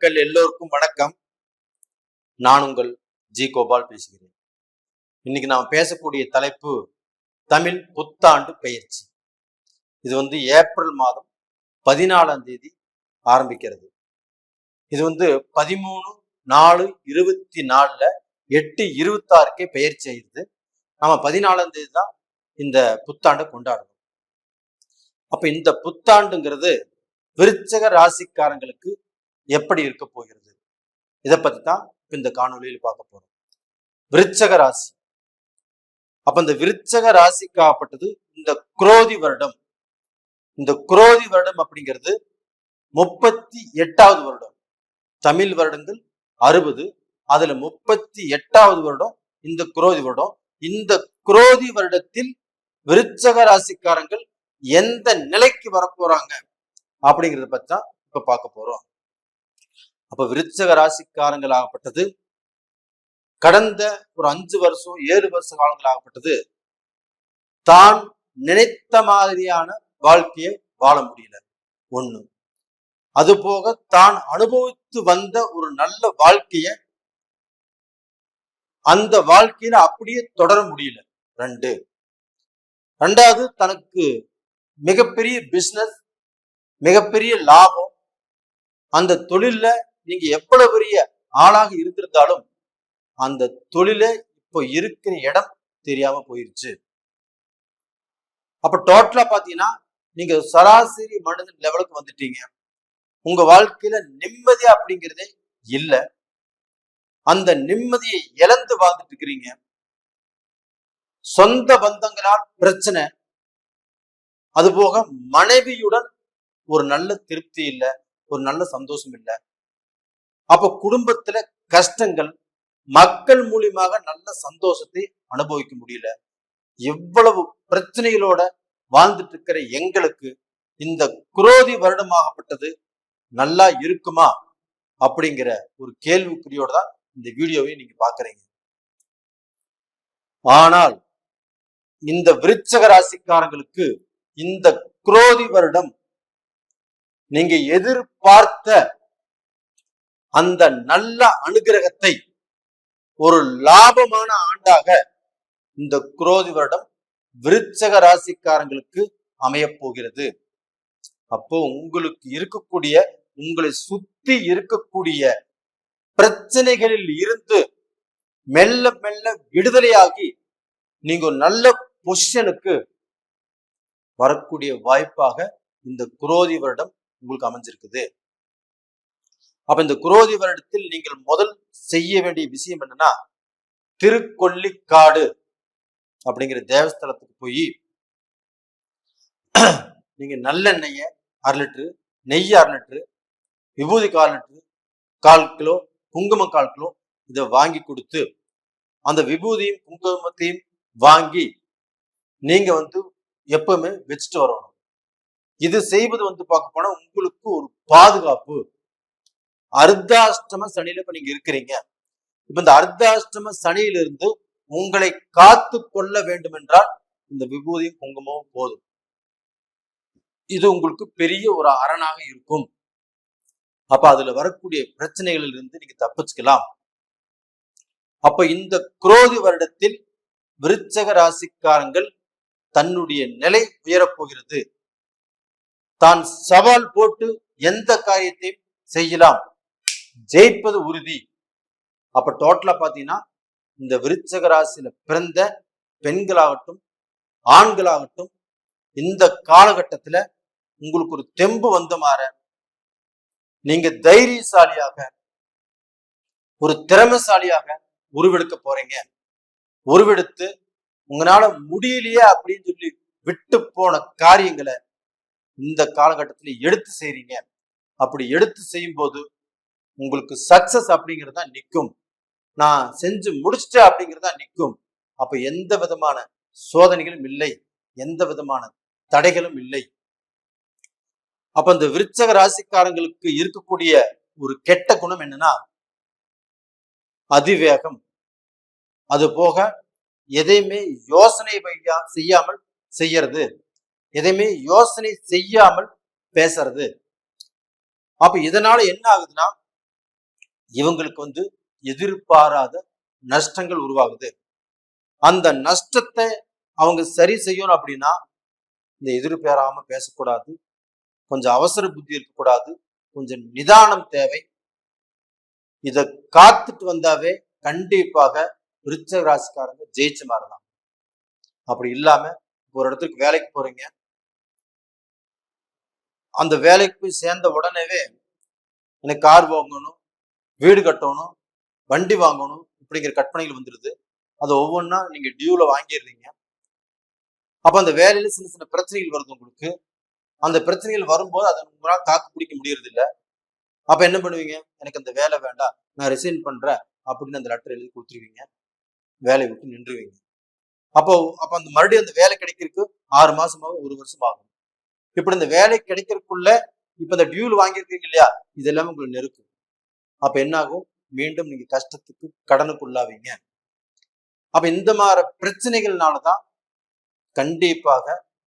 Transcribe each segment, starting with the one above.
மக்கள் எல்லோருக்கும் வணக்கம். நான் உங்கள் ஜி கோபால் பேசுகிறேன். இன்னைக்கு நாம் பேசக்கூடிய தலைப்பு தமிழ் புத்தாண்டு பெயர்ச்சி. இது ஏப்ரல் மாதம் 14ஆம் தேதி ஆரம்பிக்கிறது. இது 13/4/24 8/26 பெயர்ச்சி ஆயிடுது. நம்ம 14ஆம் தேதி தான் இந்த புத்தாண்டை கொண்டாடணும். அப்ப இந்த புத்தாண்டுங்கிறது விருச்சக ராசிக்காரங்களுக்கு எப்படி இருக்க போகிறது, இதை பத்தி தான் இந்த காணொலியில் பார்க்க போறோம். விருச்சக ராசி. அப்ப இந்த விருச்சக ராசிக்காகப்பட்டது இந்த குரோதி வருடம். இந்த குரோதி வருடம் அப்படிங்கிறது 38வது வருடம். தமிழ் வருடங்கள் 60, அதுல 38வது வருடம் இந்த குரோதி வருடம். இந்த குரோதி வருடத்தில் விருச்சக ராசிக்காரங்கள் எந்த நிலைக்கு வரப்போறாங்க அப்படிங்கிறத பத்தி தான் இப்ப பார்க்க போறோம். அப்ப விருச்சக ராசிக்காரங்கள் ஆகப்பட்டது கடந்த ஒரு 5 வருஷம் 7 வருஷ காலங்கள் ஆகப்பட்டது தான் நினைத்த மாதிரியான வாழ்க்கையை வாழ முடியல. ஒண்ணு. அது போக தான் அனுபவித்து வந்த ஒரு நல்ல வாழ்க்கைய அந்த வாழ்க்கையில அப்படியே தொடர முடியல. 2. ரெண்டாவது, தனக்கு மிகப்பெரிய பிசினஸ், மிகப்பெரிய லாபம், அந்த தொழில்ல நீங்க எவ்வளவு பெரிய ஆளாக இருந்திருந்தாலும் அந்த தொழில இப்போ இருக்கிற இடம் தெரியாம போயிருச்சு. அப்ப டோட்டலா பாத்தீங்கன்னா நீங்க சராசரி மனிதன் லெவலுக்கு வந்துட்டீங்க. உங்க வாழ்க்கையில நிம்மதி அப்படிங்கிறதே இல்ல. அந்த நிம்மதியை இழந்து வாழ்ந்துட்டு இருக்கிறீங்க. சொந்த பந்தங்களால் பிரச்சனை, அது போக மனைவியுடன் ஒரு நல்ல திருப்தி இல்லை, ஒரு நல்ல சந்தோஷம் இல்லை. அப்ப குடும்பத்துல கஷ்டங்கள், மக்கள் மூலியமாக நல்ல சந்தோஷத்தை அனுபவிக்க முடியல. எவ்வளவு பிரச்சனைகளோட வாழ்ந்துட்டு இருக்கிற எங்களுக்கு இந்த குரோதி வருடமாகப்பட்டது நல்லா இருக்குமா அப்படிங்கிற ஒரு கேள்விக்குறியோட தான் இந்த வீடியோவை நீங்க பாக்குறீங்க. ஆனால் இந்த விருச்சக ராசிக்காரங்களுக்கு இந்த குரோதி வருடம் நீங்க எதிர்பார்த்த அந்த நல்ல அனுகிரகத்தை ஒரு லாபமான ஆண்டாக இந்த குரோதி வருடம் விருச்சக ராசிக்காரங்களுக்கு அமைய போகிறது. அப்போ உங்களுக்கு இருக்கக்கூடிய, உங்களை சுத்தி இருக்கக்கூடிய பிரச்சனைகளில் இருந்து மெல்ல மெல்ல விடுதலையாகி நீங்க ஒரு நல்ல பொசிஷனுக்கு வரக்கூடிய வாய்ப்பாக இந்த குரோதி வருடம் உங்களுக்கு அமைஞ்சிருக்குது. அப்ப இந்த குரோதி வருடத்தில் நீங்கள் முதல் செய்ய வேண்டிய விஷயம் என்னன்னா, திருக்கொல்லிக்காடு அப்படிங்கிற தேவஸ்தலத்துக்கு போய் நீங்க நல்லெண்ணெய 1/2 லிட்டரு, நெய் 1/2 லிட்டரு, விபூதி 1/4 லிட்டரு, 1/4 கிலோ, குங்குமம் 1/4 கிலோ இதை வாங்கி கொடுத்து, அந்த விபூதியும் குங்குமத்தையும் வாங்கி நீங்க எப்பவுமே வச்சுட்டு வரணும். இது செய்வது பார்க்க போனா உங்களுக்கு ஒரு பாதுகாப்பு. அர்த்தாஷ்டம சனியில இப்ப நீங்க இருக்கிறீங்க. இப்ப இந்த அர்த்தாஷ்டம சனியிலிருந்து உங்களை காத்து கொள்ள வேண்டும் என்றால் இந்த விபூதியும் குங்குமமும் போதும். இது உங்களுக்கு பெரிய ஒரு அரணாக இருக்கும். அப்ப அதுல வரக்கூடிய பிரச்சனைகளில் இருந்து நீங்க தப்பிச்சுக்கலாம். அப்ப இந்த குரோதி வருடத்தில் விருச்சக ராசிக்காரங்கள் தன்னுடைய நிலை உயரப்போகிறது. தான் சவால் போட்டு எந்த காரியத்தையும் செய்யலாம், ஜெயிப்பது உறுதி. அப்ப டோட்டலா பாத்தீங்கன்னா இந்த விருச்சக ராசியில பிறந்த பெண்களாகட்டும் ஆண்களாகட்டும் இந்த காலகட்டத்துல உங்களுக்கு ஒரு தெம்பு வந்த மாற, நீங்க தைரியசாலியாக ஒரு திறமைசாலியாக உருவெடுக்க போறீங்க. உருவெடுத்து உங்களால முடியலையே அப்படின்னு சொல்லி விட்டு போன காரியங்களை இந்த காலகட்டத்துல எடுத்து செய்றீங்க. அப்படி எடுத்து செய்யும் போது உங்களுக்கு சக்சஸ் அப்படிங்கிறது தான் நிற்கும். நான் செஞ்சு முடிச்சிட்டேன் அப்படிங்கிறது தான் நிற்கும். அப்ப எந்த விதமான சோதனைகளும் இல்லை, எந்த விதமான தடைகளும் இல்லை. அப்ப இந்த விருச்சக ராசிக்காரங்களுக்கு இருக்கக்கூடிய ஒரு கெட்ட குணம் என்னன்னா அதிவேகம். அது போக எதையுமே யோசனை செய்யாமல் செய்யறது, எதையுமே யோசனை செய்யாமல் பேசுறது. அப்ப இதனால என்ன ஆகுதுன்னா இவங்களுக்கு எதிர்பாராத நஷ்டங்கள் உருவாகுது. அந்த நஷ்டத்தை அவங்க சரி செய்யணும் அப்படின்னா இந்த எதிர்பாராம பேசக்கூடாது, கொஞ்சம் அவசர புத்தி இருக்கக்கூடாது, கொஞ்சம் நிதானம் தேவை. இதை காத்துட்டு வந்தாவே கண்டிப்பாக விருச்சிக ராசிக்காரங்க ஜெயிச்ச மாதிரிதான். அப்படி இல்லாம ஒரு இடத்துக்கு வேலைக்கு போறீங்க, அந்த வேலைக்கு போய் சேர்ந்த உடனேவே எனக்கு கார் வாங்கணும், வீடு கட்டணும், வண்டி வாங்கணும் இப்படிங்கிற கற்பனைகள் வந்துடுது. அது ஒவ்வொன்றா நீங்க டியூல வாங்கிடுறீங்க. அப்ப அந்த வேலையில சின்ன சின்ன பிரச்சனைகள் வருது உங்களுக்கு. அந்த பிரச்சனைகள் வரும்போது அதை உங்களால் தாக்கு பிடிக்க முடியறது இல்லை. அப்ப என்ன பண்ணுவீங்க? எனக்கு அந்த வேலை வேண்டாம், நான் ரிசைன் பண்றேன் அப்படின்னு அந்த லெட்டர் எழுதி கொடுத்துருவீங்க. வேலையை விட்டு நின்றுவீங்க. அப்போ அந்த மறுபடியும் அந்த வேலை கிடைக்கிறதுக்கு 6 மாசமாகும், 1 வருஷம் ஆகும். இப்படி இந்த வேலை கிடைக்கிறதுக்குள்ள இப்ப இந்த டியூல் வாங்கியிருக்கீங்க இல்லையா, இது எல்லாமே உங்களுக்கு நெருக்கும். அப்ப என்ன ஆகும்? மீண்டும் நீங்க கஷ்டத்துக்கு கடனுக்குள்ளாவீங்க. அப்ப இந்த மாதிரி பிரச்சனைகள்னாலதான் கண்டிப்பாக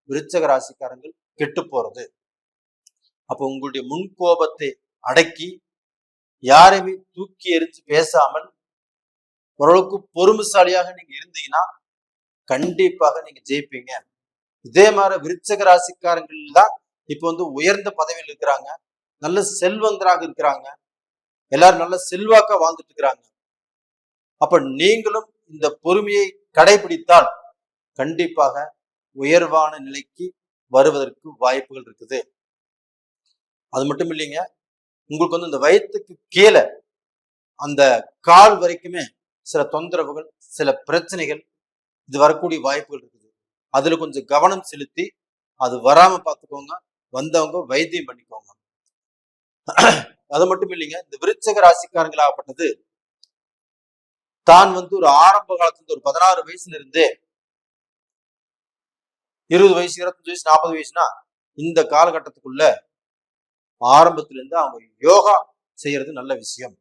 விருச்சிக ராசிக்காரங்கள் கெட்டு போறது. அப்ப உங்களுடைய முன்கோபத்தை அடக்கி யாரையுமே தூக்கி எரிஞ்சு பேசாமல் ஓரளவுக்கு பொறுமைசாலியாக நீங்க இருந்தீங்கன்னா கண்டிப்பாக நீங்க ஜெயிப்பீங்க. இதே மாதிரி விருச்சிக ராசிக்காரங்கள் தான் இப்ப உயர்ந்த பதவியில் இருக்கிறாங்க, நல்ல செல்வந்தராக இருக்கிறாங்க, எல்லாரும் நல்ல செல்வாக்கா வாழ்ந்துட்டு இருக்கிறாங்க. அப்ப நீங்களும் இந்த பொறுமையை கடைபிடித்தால் கண்டிப்பாக உயர்வான நிலைக்கு வருவதற்கு வாய்ப்புகள் இருக்குது. அது மட்டும் இல்லைங்க, உங்களுக்கு இந்த வயிற்றுக்கு கீழே அந்த கால் வரைக்குமே சில தொந்தரவுகள், சில பிரச்சனைகள் இது வரக்கூடிய வாய்ப்புகள் இருக்குது. அதுல கொஞ்சம் கவனம் செலுத்தி அது வராம பார்த்துக்கோங்க. வந்தவங்க வைத்தியம் பண்ணிக்கோங்க. அது மட்டும் இல்லைங்க, இந்த விருச்சிக ராசிக்காரங்களாகப்பட்டது தான் ஒரு ஆரம்ப காலத்துல ஒரு 16 வயசுல இருந்தே 20 வயசு, 25 வயசு, 40 வயசுனா இந்த காலகட்டத்துக்குள்ள ஆரம்பத்துல இருந்து அவங்க யோகா செய்யறது நல்ல விஷயம்.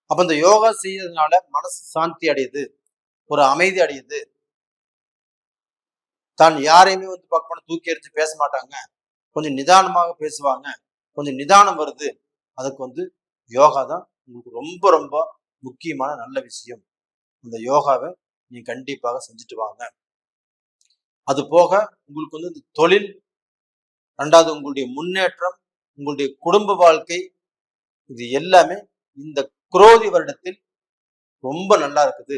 அப்ப இந்த யோகா செய்யறதுனால மனசு சாந்தி அடையுது, ஒரு அமைதி அடையுது. தான் யாரையுமே பார்க்கணும் தூக்கி எறிஞ்சு பேச மாட்டாங்க, கொஞ்சம் நிதானமாக பேசுவாங்க. கொஞ்சம் நிதானம் வருது. அதுக்கு யோகா தான் உங்களுக்கு ரொம்ப ரொம்ப முக்கியமான நல்ல விஷயம். அந்த யோகாவை நீங்க கண்டிப்பாக செஞ்சுட்டு வாங்க. அது போக உங்களுக்கு இந்த தொழில், 2வது உங்களுடைய முன்னேற்றம், உங்களுடைய குடும்ப வாழ்க்கை, இது எல்லாமே இந்த குரோதி வருடத்தில் ரொம்ப நல்லா இருக்குது.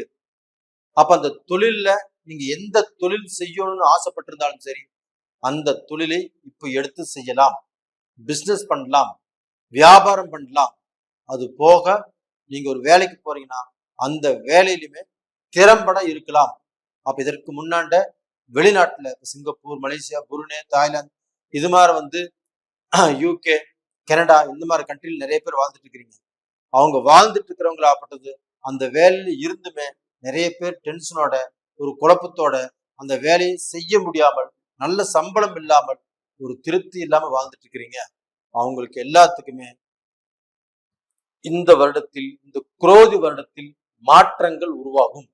அப்ப அந்த தொழில்ல நீங்க எந்த தொழில் செய்யணும்னு ஆசைப்பட்டிருந்தாலும் சரி, அந்த தொழிலை இப்ப எடுத்து செய்யலாம். பிசினஸ் பண்ணலாம், வியாபாரம் பண்ணலாம். அது போக நீங்க ஒரு வேலைக்கு போறீங்கன்னா அந்த வேலையிலுமே திறம்பட இருக்கலாம். அப்ப இதற்கு முன்னாண்ட வெளிநாட்டுல சிங்கப்பூர், மலேசியா, புருனே, தாய்லாந்து, இது மாதிரி யூகே, கனடா, இந்த மாதிரி கண்ட்ரியில் நிறைய பேர் வாழ்ந்துட்டு இருக்கிறீங்க. அவங்க வாழ்ந்துட்டு இருக்கிறவங்களாப்பட்டது அந்த வேலையில இருந்துமே நிறைய பேர் டென்ஷனோட, ஒரு குழப்பத்தோட அந்த வேலையை செய்ய முடியாமல், நல்ல சம்பளம் இல்லாமல், ஒரு திருப்தி இல்லாம வாழ்ந்துட்டு இருக்கிறீங்க. அவங்களுக்கு எல்லாத்துக்குமே இந்த வருடத்தில், இந்த குரோதி வருடத்தில் மாற்றங்கள் உருவாகும்.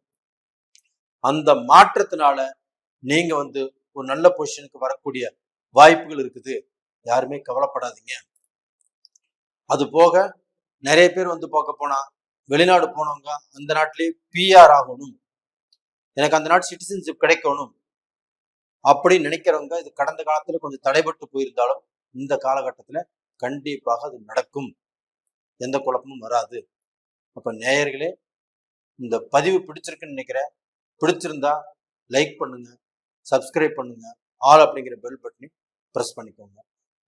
அந்த மாற்றத்தினால நீங்க ஒரு நல்ல பொசிஷனுக்கு வரக்கூடிய வாய்ப்புகள் இருக்குது. யாருமே கவலைப்படாதீங்க. அது போக நிறைய பேர் பார்க்க போனா வெளிநாடு போனவங்க அந்த நாட்டிலேயே பிஆர் ஆகணும், எனக்கு அந்த நாட்டு சிட்டிசன்ஷிப் கிடைக்கணும் அப்படின்னு நினைக்கிறவங்க இது கடந்த காலத்துல கொஞ்சம் தடைபட்டு போயிருந்தாலும் இந்த காலகட்டத்துல கண்டிப்பாக அது நடக்கும். எந்த குழப்பமும் வராது. அப்ப நேயர்களே, இந்த பதிவு பிடிச்சிருக்குன்னு நினைக்கிறேன். பிடிச்சிருந்தா லைக் பண்ணுங்க, சப்ஸ்கிரைப் பண்ணுங்க, ஆல் அப்படிங்கிற பெல் பட்டனை ப்ரெஸ் பண்ணிக்கோங்க.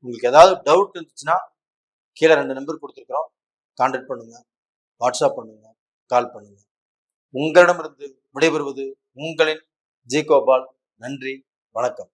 உங்களுக்கு ஏதாவது டவுட் இருந்துச்சுன்னா கீழே 2 நம்பர் கொடுத்துருக்குறோம், கான்டாக்ட் பண்ணுங்க, வாட்ஸ்அப் பண்ணுங்க, கால் பண்ணுங்க. உங்களிடமிருந்து விடைபெறுவது உங்களின் ஜி கோபால். நன்றி, வணக்கம்.